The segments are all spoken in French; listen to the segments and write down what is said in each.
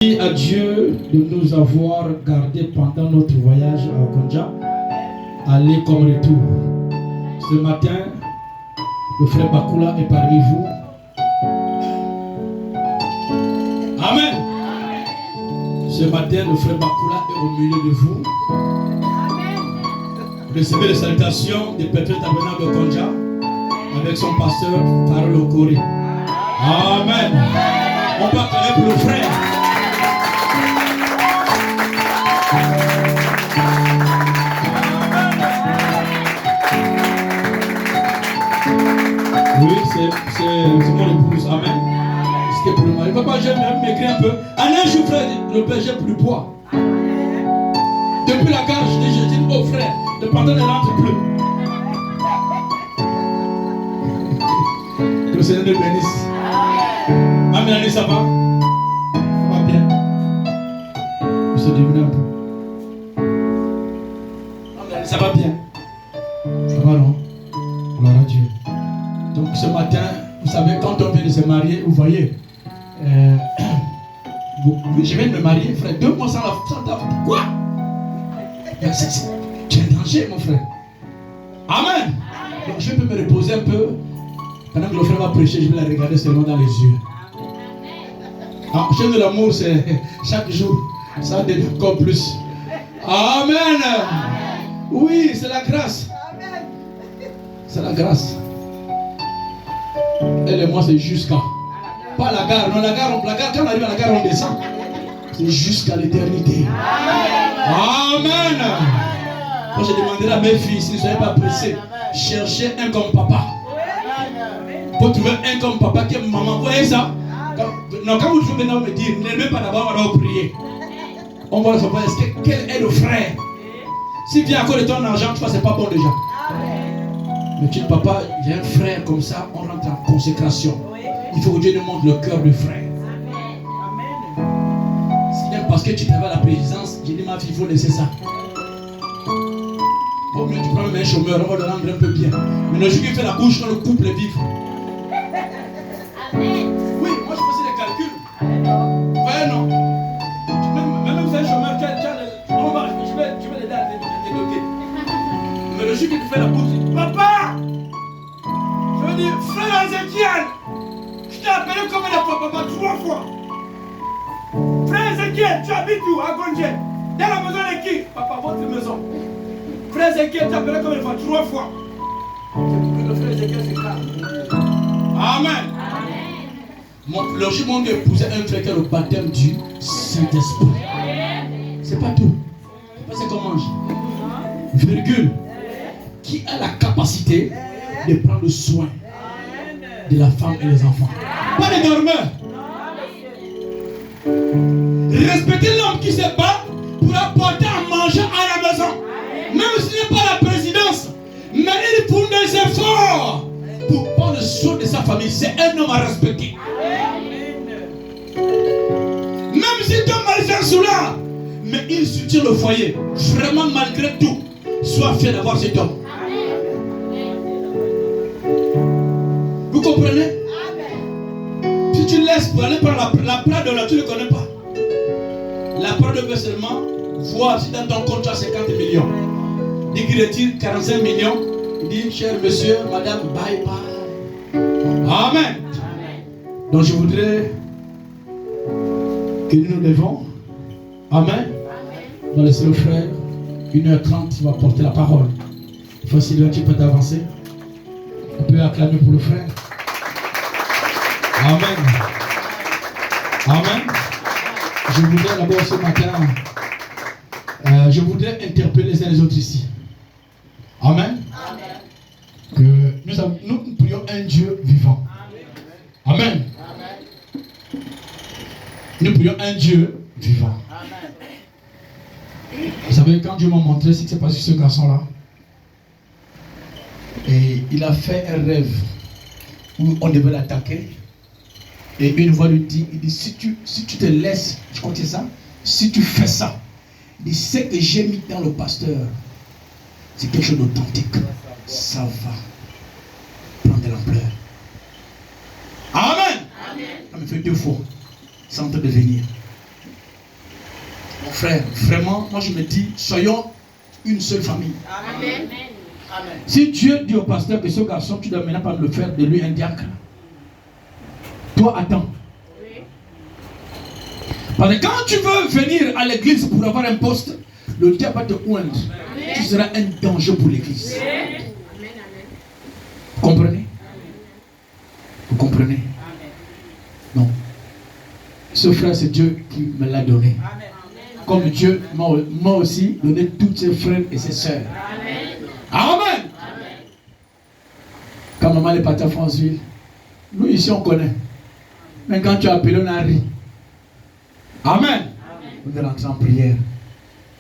Merci à Dieu de nous avoir gardés pendant notre voyage à Okonja, aller comme retour. Ce matin, le frère Bakula est parmi vous. Amen. Ce matin, le frère Bakula est au milieu de vous. Recevez les salutations des Pétrés Tabernacle de Okonja avec son pasteur Farol Okori. Amen. On va parler pour le frère. Oui, c'est mon épouse. Amen. C'était pour le mari. Papa, j'aime même m'écrire un peu. Allez, je frère, le père, j'ai plus bois. Depuis la gare, je dis au frère, le pantalon ne rentre plus. Que le Seigneur nous bénisse. Amen, allez, ça va? Ça va bien. Je se diminue un peu. Amen, ça va bien. Ça va, non? Gloire à Dieu. Donc ce matin, vous savez, quand on vient de se marier, vous voyez, je viens de me marier, frère, 2 mois sans la quoi? Tu es un danger, mon frère. Amen. Donc je peux me reposer un peu. Pendant que le frère va prêcher, je vais la regarder seulement dans les yeux. Ah, chaîne de l'amour, c'est chaque jour, ça devient encore plus. Amen. Oui, c'est la grâce. C'est la grâce. Elle et moi, c'est jusqu'à. Pas la gare. Non, la gare, quand on arrive à la gare, on descend. C'est jusqu'à l'éternité. Amen. Moi, je demanderai à mes filles, si vous ne soyez pas pressés, cherchez un comme papa. Pour trouver un comme papa qui est maman. Vous voyez ça? Quand vous trouvez maintenant me dire, n'aimez pas d'abord, on va prier. On va savoir, quel est le frère? S'il vient à cause de ton argent, tu vois, c'est pas bon déjà. Mais tu dis, papa, j'ai un frère comme ça, on rentre en consécration. Il faut que Dieu nous montre le cœur du frère. Si bien parce que tu travailles à la présidence, j'ai dit, ma fille, il faut laisser ça. Au mieux, tu prends même un chômeur, on va le rendre un peu bien. Mais le jour qui fait la bouche, on le coupe le vivre. Oui, moi je faisais des calculs. Ouais, non. Même faire un chômeur, je vais l'aider à débloquer. Mais le jour qui fait la bouche, il dit, papa! Je veux dire, frère Ezekiel! Je t'ai appelé comme il a fait papa 3 fois. Frère Ezekiel, tu habites où? À Gonje. Dans la maison de qui? Papa, votre maison. Frère Ezekiel, tu as appelé comme il a fait 3 fois. Le frère Ezekiel, c'est calme. Amen. Le jour où on épousait un frère qui a le baptême du Saint-Esprit. C'est pas tout. C'est qu'on mange. Virgule. Qui a la capacité de prendre soin de la femme et des enfants. Pas les dormeurs. Respectez l'homme qui se bat pour apporter à manger à la maison. Même s'il n'est pas la présidence, mais il fournit des efforts pour prendre soin de sa famille. C'est un homme à respecter. Même si ton mari est soulard, mais il soutient le foyer. Vraiment, malgré tout, sois fier d'avoir cet homme. Vous comprenez? Si tu laisses pour aller prendre la Prado là, tu ne le connais pas. La Prado veut seulement voir si dans ton compte tu as 50 millions. Il dit qu'il retire 45 millions. Il dit, cher monsieur, madame, bye bye. Amen. Donc je voudrais que nous nous levons. Amen. On va laisser le frère. 1h30, il va porter la parole. Facile un petit peu d'avancer. On peut acclamer pour le frère. Amen. Amen. Je voudrais d'abord ce matin, je voudrais interpeller les uns les autres ici. Amen. Que nous prions un Dieu vivant. Amen. Nous prions un Dieu vivant. Vous savez, quand Dieu m'a montré ce qui s'est passé sur ce garçon-là, et il a fait un rêve où on devait l'attaquer. Et une voix lui dit, il dit, si tu te laisses, tu comptes ça, si tu fais ça, il dit, ce que j'ai mis dans le pasteur, c'est quelque chose d'authentique. Ça va prendre de l'ampleur. Amen. Amen. Ça me fait 2 fois, sans te devenir. frère, vraiment, moi je me dis, soyons une seule famille. Amen. Amen. Si Dieu dit au pasteur que ce garçon, tu dois maintenant pas le faire de lui un diacre. Toi, attends. Oui. Parce que quand tu veux venir à l'église pour avoir un poste, le diable va te oindre. Tu seras un danger pour l'église. Amen. Vous comprenez? Vous comprenez? Non. Ce frère, c'est Dieu qui me l'a donné. Comme Dieu m'a aussi donné tous ses frères et ses sœurs. Amen. Quand maman est partie à Franceville, nous ici on connaît. Mais quand tu as appelé, on a ri. Amen. On est rentré en prière.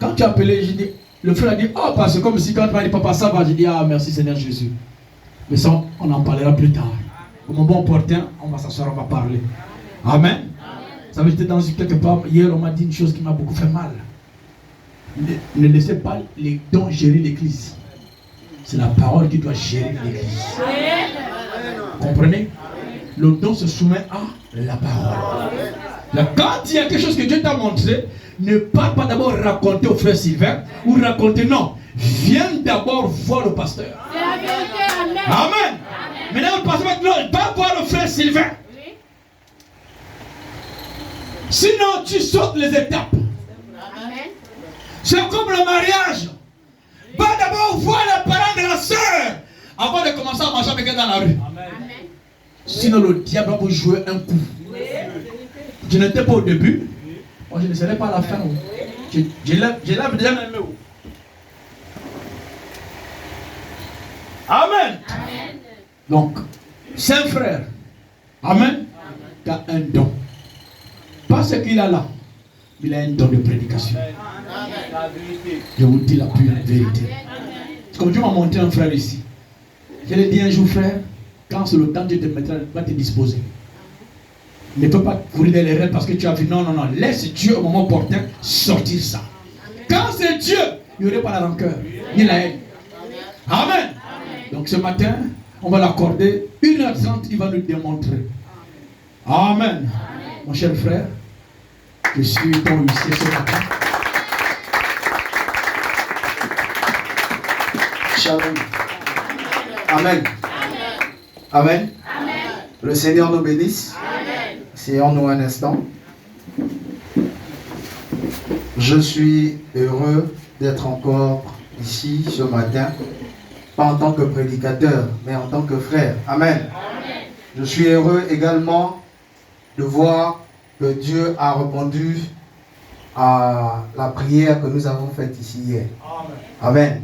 Quand tu as appelé, j'ai dit, le frère a dit, oh, parce que comme si quand tu m'as dit, papa, ça va, j'ai dit, ah, merci Seigneur Jésus. Mais ça, on en parlera plus tard. Comme un bon porteur, on va s'asseoir, on va parler. Amen. Ça veut dire, dans quelque part, hier, on m'a dit une chose qui m'a beaucoup fait mal. Ne laissez pas les dons gérer l'église. C'est la parole qui doit gérer l'église. Comprenez? Le don se soumet à la parole. Là, quand il y a quelque chose que Dieu t'a montré, ne pas d'abord raconter au frère Sylvain ou raconter, non. Viens d'abord voir le pasteur. C'est la vérité. Amen. Amen. Maintenant, le pasteur va voir le frère Sylvain. Sinon, tu sautes les étapes. Amen. C'est comme le mariage. Va d'abord voir les parents de la soeur avant de commencer à marcher avec elle dans la rue. Amen. Sinon, le diable va vous jouer un coup. Je n'étais pas au début. Moi, je ne serai pas à la fin. Je l'avais déjà même. Amen. Donc, c'est un frère. Amen. Qui a un don. Pas ce qu'il a là. Il a un don de prédication. Je vous dis la pure vérité. Comme Dieu m'a montré un frère ici. Je l'ai dit un jour, frère, quand c'est le temps, Dieu te mettra, va te disposer. Ne peux pas courir dans les rêves parce que tu as vu. Non, non, non. Laisse Dieu au moment opportun sortir ça. Quand c'est Dieu, il n'y aurait pas la rancœur, ni la haine. Amen. Donc ce matin, on va l'accorder 1h30, il va nous démontrer. Amen. Mon cher frère, je suis ton huissier ce matin. Shalom. Amen. Amen. Le Seigneur nous bénisse. Asseyons-nous un instant. Je suis heureux d'être encore ici ce matin, pas en tant que prédicateur, mais en tant que frère. Amen. Je suis heureux également de voir que Dieu a répondu à la prière que nous avons faite ici hier. Amen.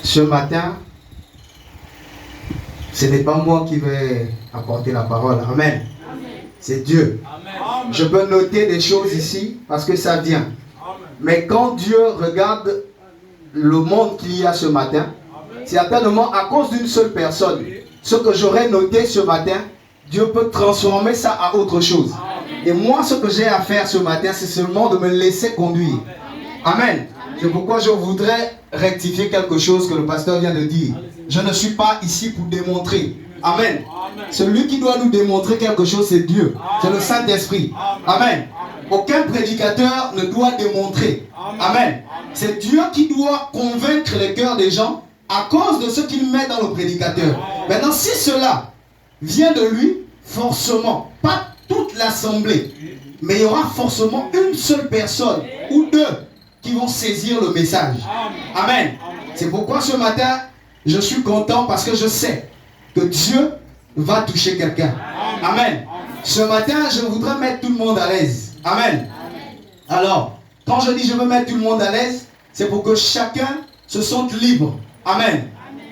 Ce matin, ce n'est pas moi qui vais apporter la parole. Amen. C'est Dieu. Amen. Je peux noter des choses ici parce que ça vient. Amen. Mais quand Dieu regarde le monde qu'il y a ce matin, certainement à cause d'une seule personne, ce que j'aurais noté ce matin, Dieu peut transformer ça à autre chose. Amen. Et moi, ce que j'ai à faire ce matin, c'est seulement de me laisser conduire. Amen. Amen. C'est pourquoi je voudrais rectifier quelque chose que le pasteur vient de dire. Je ne suis pas ici pour démontrer. Amen. Celui qui doit nous démontrer quelque chose, c'est Dieu. C'est le Saint-Esprit. Amen. Aucun prédicateur ne doit démontrer. Amen. C'est Dieu qui doit convaincre les cœurs des gens à cause de ce qu'il met dans le prédicateur. Maintenant, si cela vient de lui, forcément, pas toute l'assemblée, mais il y aura forcément une seule personne ou deux qui vont saisir le message. Amen. C'est pourquoi ce matin, je suis content parce que je sais que Dieu va toucher quelqu'un. Amen. Ce matin, je voudrais mettre tout le monde à l'aise. Amen. Alors, quand je dis je veux mettre tout le monde à l'aise, c'est pour que chacun se sente libre. Amen.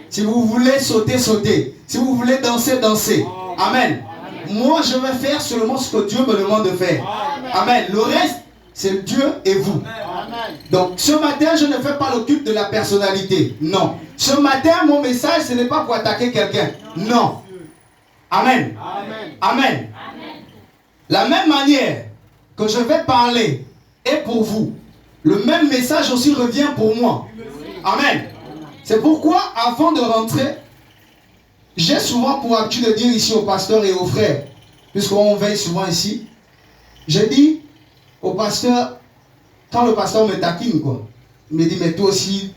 Si vous voulez sauter, sautez. Si vous voulez danser, dansez. Amen. Moi, je vais faire seulement ce que Dieu me demande de faire. Amen. Le reste, c'est Dieu et vous. Donc, ce matin, je ne fais pas le culte de la personnalité. Non. Ce matin, mon message, ce n'est pas pour attaquer quelqu'un. Non. Amen. Amen. La même manière que je vais parler est pour vous. Le même message aussi revient pour moi. Amen. C'est pourquoi, avant de rentrer, j'ai souvent pour habitude de dire ici aux pasteurs et aux frères, puisqu'on veille souvent ici, J'ai dit au pasteur, quand le pasteur me taquine, quoi, il me dit, mais toi aussi,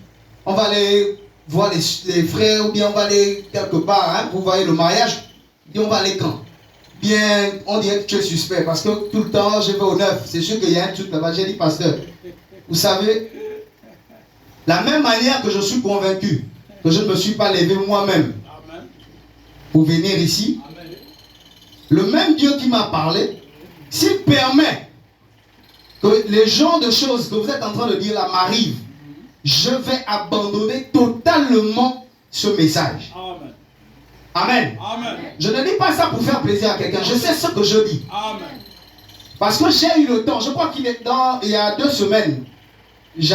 on va aller voir les frères, ou bien on va aller quelque part, hein, pour voir le mariage. Il dit, on va aller quand? Bien, on dirait que tu es suspect, parce que tout le temps, je vais au 9. C'est sûr qu'il y a un truc là-bas. J'ai dit, pasteur, vous savez, la même manière que je suis convaincu que je ne me suis pas levé moi-même pour venir ici, le même Dieu qui m'a parlé, s'il permet que les genres de choses que vous êtes en train de dire là m'arrivent, je vais abandonner totalement ce message. Amen. Amen. Je ne dis pas ça pour faire plaisir à quelqu'un. Je sais ce que je dis. Amen. Parce que j'ai eu le temps. Je crois qu'il y a 2 semaines, j'ai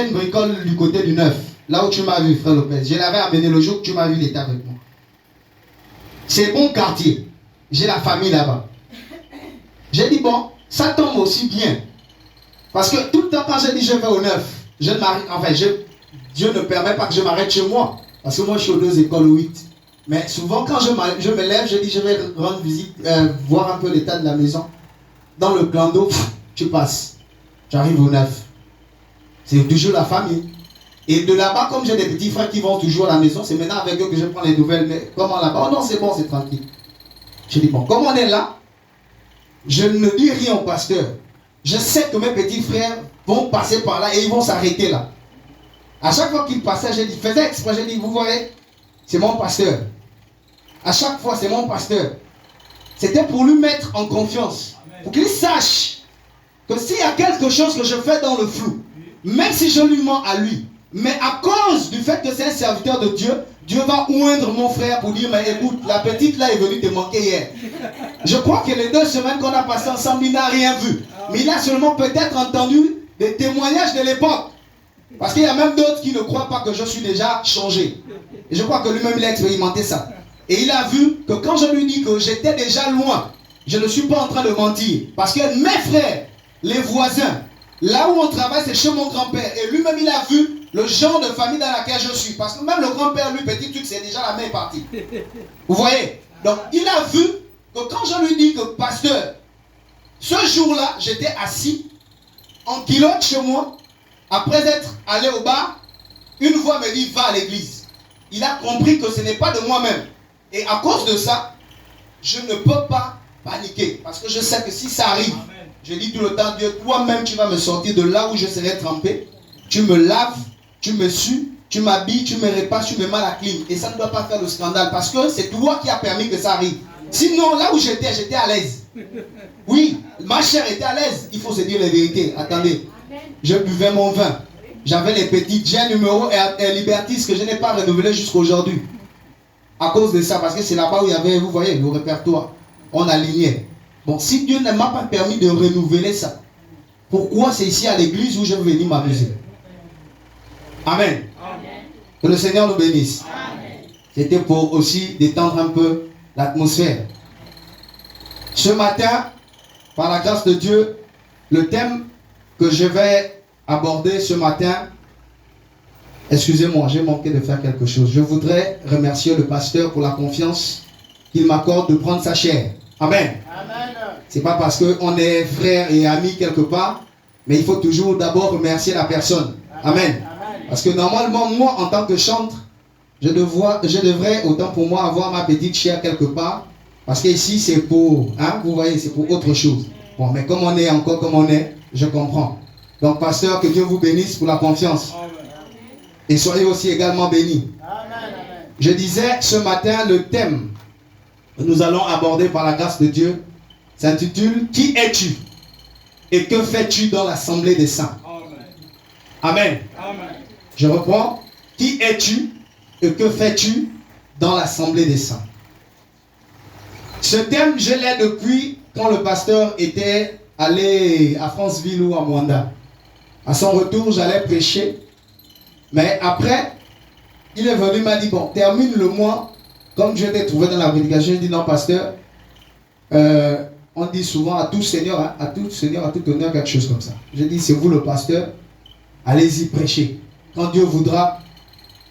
une bricole du côté du 9. Là où tu m'as vu, frère Lopez. Je l'avais amené le jour que tu m'as vu, il était avec moi. C'est bon quartier. J'ai la famille là-bas. J'ai dit, bon, ça tombe aussi bien. Parce que tout le temps, quand j'ai dit je vais au 9, Dieu ne permet pas que je m'arrête chez moi. Parce que moi, je suis aux 2 écoles 8. Mais souvent, quand je me lève, je dis je vais rendre visite, voir un peu l'état de la maison. Dans le plan d'eau, tu passes. J'arrive au 9. C'est toujours la famille. Et de là-bas, comme j'ai des petits frères qui vont toujours à la maison, c'est maintenant avec eux que je prends les nouvelles. Mais comment là-bas? Oh non, c'est bon, c'est tranquille. Je dis, bon, comme on est là, je ne dis rien au pasteur. Je sais que mes petits frères vont passer par là et ils vont s'arrêter là. À chaque fois qu'ils passaient, je dis, faisais exprès, je dis, vous voyez, c'est mon pasteur. À chaque fois, c'est mon pasteur. C'était pour lui mettre en confiance. Pour qu'il sache que s'il y a quelque chose que je fais dans le flou, même si je lui mens à lui, mais à cause du fait que c'est un serviteur de Dieu, Dieu va oindre mon frère pour dire, mais écoute, la petite là est venue te manquer hier. Je crois que les 2 semaines qu'on a passées ensemble, il n'a rien vu. Mais il a seulement peut-être entendu des témoignages de l'époque. Parce qu'il y a même d'autres qui ne croient pas que je suis déjà changé. Et je crois que lui-même, il a expérimenté ça. Et il a vu que quand je lui dis que j'étais déjà loin, je ne suis pas en train de mentir. Parce que mes frères, les voisins, là où on travaille, c'est chez mon grand-père. Et lui-même, il a vu le genre de famille dans laquelle je suis. Parce que même le grand-père, lui, petit truc, c'est déjà la main partie. Vous voyez? Donc, il a vu que quand je lui dis que, pasteur, ce jour-là, j'étais assis en kilote chez moi. Après être allé au bar, une voix me dit, va à l'église. Il a compris que ce n'est pas de moi-même. Et à cause de ça, je ne peux pas paniquer. Parce que je sais que si ça arrive, amen, je dis tout le temps, Dieu, toi-même, tu vas me sortir de là où je serai trempé. Tu me laves, tu me sues, tu m'habilles, tu me répares, tu me mets la clim. Et ça ne doit pas faire de scandale. Parce que c'est toi qui as permis que ça arrive. Sinon, là où j'étais à l'aise. Oui, ma chair était à l'aise. Il faut se dire la vérité. Attendez, je buvais mon vin. J'avais les petits gins numéro et Libertis que je n'ai pas renouvelé jusqu'à aujourd'hui. À cause de ça, parce que c'est là-bas où il y avait, vous voyez, le répertoire. On alignait. Bon, si Dieu ne m'a pas permis de renouveler ça, pourquoi c'est ici à l'église où je vais venir m'amuser? Amen. Amen. Que le Seigneur nous bénisse. C'était pour aussi détendre un peu l'atmosphère. Ce matin, par la grâce de Dieu, le thème que je vais aborder ce matin, excusez-moi, j'ai manqué de faire quelque chose. Je voudrais remercier le pasteur pour la confiance qu'il m'accorde de prendre sa chair. Amen. C'est pas parce qu'on est frères et amis quelque part, mais il faut toujours d'abord remercier la personne. Amen. Parce que normalement, moi, en tant que chantre, je devrais, autant pour moi, avoir ma petite chair quelque part. Parce qu'ici, c'est pour, hein, vous voyez, c'est pour autre chose. Bon, mais comme on est encore comme on est, je comprends. Donc, pasteur, que Dieu vous bénisse pour la confiance. Et soyez aussi également bénis. Je disais ce matin, le thème que nous allons aborder par la grâce de Dieu s'intitule « Qui es-tu et que fais-tu dans l'assemblée des saints ?» Amen. Amen. Je reprends. « Qui es-tu et que fais-tu dans l'assemblée des saints ?» Ce thème, je l'ai depuis quand le pasteur était allé à Franceville ou à Mwanda. À son retour, j'allais prêcher. Mais après, il est venu, il m'a dit, bon, termine le mois, comme je t'ai trouvé dans la prédication. Je dis, non, pasteur, on dit souvent à tout Seigneur, hein, à tout Seigneur, à tout honneur, quelque chose comme ça. Je dis, c'est vous le pasteur, allez-y prêcher. Quand Dieu voudra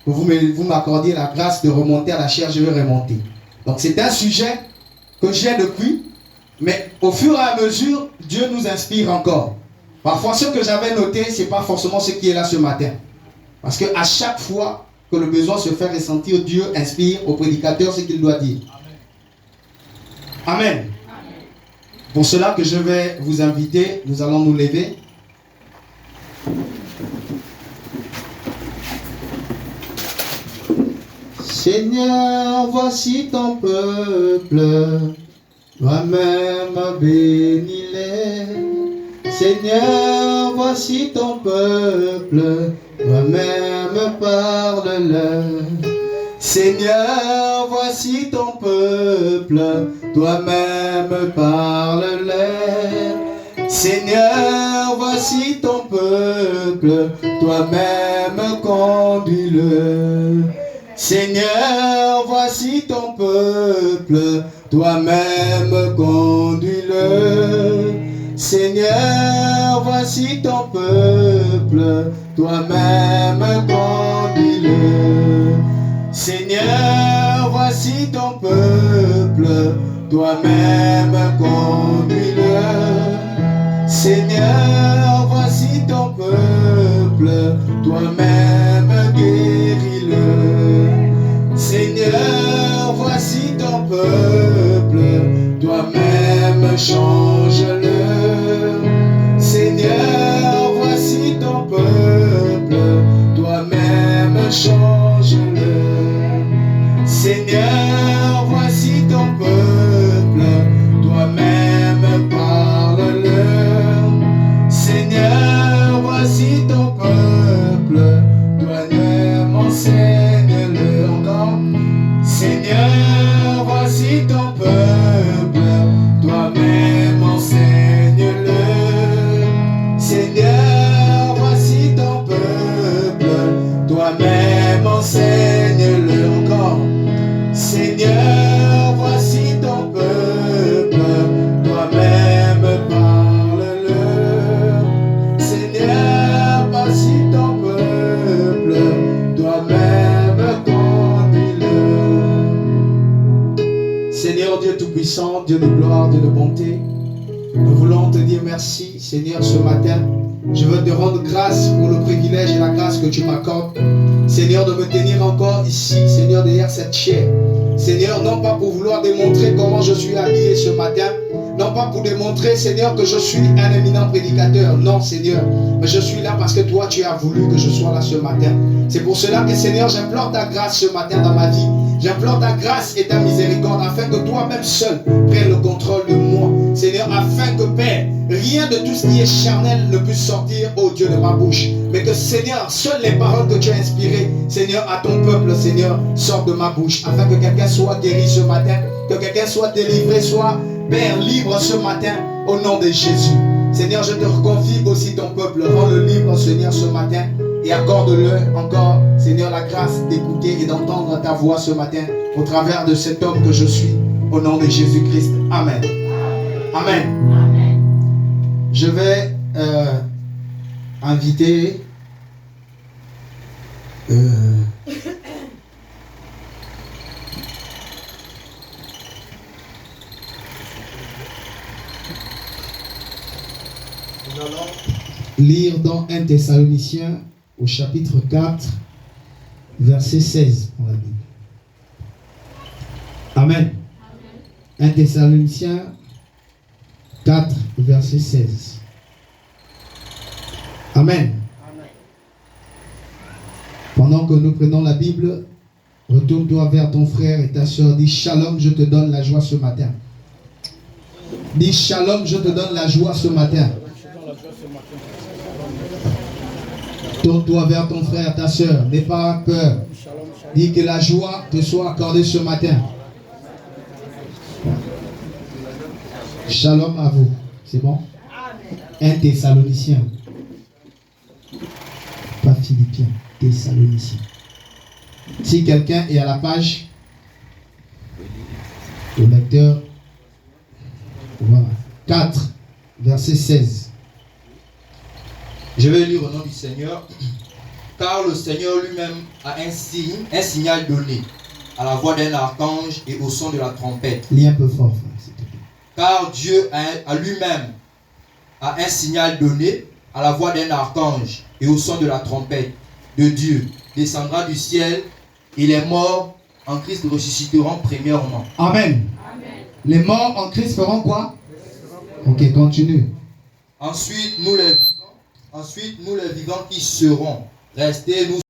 que vous m'accordiez la grâce de remonter à la chair, je vais remonter. Donc c'est un sujet que j'ai depuis, Mais au fur et à mesure, Dieu nous inspire encore. Parfois, ce que j'avais noté, ce n'est pas forcément ce qui est là ce matin. Parce qu'à chaque fois que le besoin se fait ressentir, Dieu inspire au prédicateur ce qu'il doit dire. Amen. Amen. Pour cela que je vais vous inviter, nous allons nous lever. Seigneur, voici ton peuple, toi-même bénis-les. Seigneur, voici ton peuple, toi-même parle-leur. Seigneur, voici ton peuple, toi-même parle-leur. Seigneur, voici ton peuple, toi-même conduis-le. Seigneur, voici ton peuple, toi-même conduis-le. Seigneur, voici ton peuple, toi-même conduis-le. Seigneur, voici ton peuple, toi-même conduis-le. Seigneur, voici ton peuple, toi-même guéris-le. Seigneur, voici ton peuple, toi-même change-le. Seigneur, voici ton peuple, toi-même change-le. Seigneur, voici ton peuple, toi-même parle-leur. Seigneur, voici ton peuple, toi-même enseigne-le encore. Seigneur, voici ton peuple, toi-même enseigne-le. Seigneur, voici ton peuple, toi-même enseigne-le encore. Seigneur, voici ton peuple, toi-même parle-leur. Seigneur, voici ton peuple, toi-même conduis-le. Seigneur Dieu Tout-Puissant, Dieu de gloire, Dieu de bonté, nous voulons te dire merci, Seigneur, ce matin. Je veux te rendre grâce pour le privilège et la grâce que tu m'accordes, Seigneur, de me tenir encore ici, Seigneur, derrière cette chaire. Seigneur, non pas pour vouloir démontrer comment je suis habillé ce matin, non pas pour démontrer, Seigneur, que je suis un éminent prédicateur. Non, Seigneur, mais je suis là parce que toi, tu as voulu que je sois là ce matin. C'est pour cela que, Seigneur, j'implore ta grâce ce matin dans ma vie. J'implore ta grâce et ta miséricorde afin que toi-même seul prennes le contrôle de moi. Seigneur, afin que, Père, rien de tout ce qui est charnel ne puisse sortir, ô Dieu, de ma bouche. Mais que, Seigneur, seules les paroles que tu as inspirées, Seigneur, à ton peuple, Seigneur, sortent de ma bouche. Afin que quelqu'un soit guéri ce matin, que quelqu'un soit délivré, soit, Père, libre ce matin, au nom de Jésus. Seigneur, je te reconfie aussi ton peuple. Rends-le libre, Seigneur, ce matin. Et accorde-le encore, Seigneur, la grâce d'écouter et d'entendre ta voix ce matin au travers de cet homme que je suis, au nom de Jésus-Christ. Amen. Amen. Amen. Je vais inviter nous allons lire dans 1 Thessaloniciens au chapitre 4, verset 16 dans la Bible. Amen. Amen. 1 Thessaloniciens 4, verset 16. Amen. Amen. Pendant que nous prenons la Bible, retourne-toi vers ton frère et ta soeur. Dis shalom, je te donne la joie ce matin. Dis shalom, je te donne la joie ce matin. Tourne-toi vers ton frère, ta soeur. N'aie pas peur. Dis que la joie te soit accordée ce matin. Shalom à vous. C'est bon? 1 Thessaloniciens. Pas Philippiens. Thessaloniciens. Si quelqu'un est à la page, le lecteur, voilà. 4, verset 16. Je vais lire au nom du Seigneur. Car le Seigneur lui-même a un signal donné, à la voix d'un archange et au son de la trompette. Lis un peu fort, frère, s'il te plaît. car Dieu a lui-même a un signal donné à la voix d'un archange et au son de la trompette de Dieu descendra du ciel et les morts en Christ ressusciteront premièrement. Amen. Les morts en Christ feront quoi? Ok, continue. Ensuite, nous les vivants qui serons restés, nous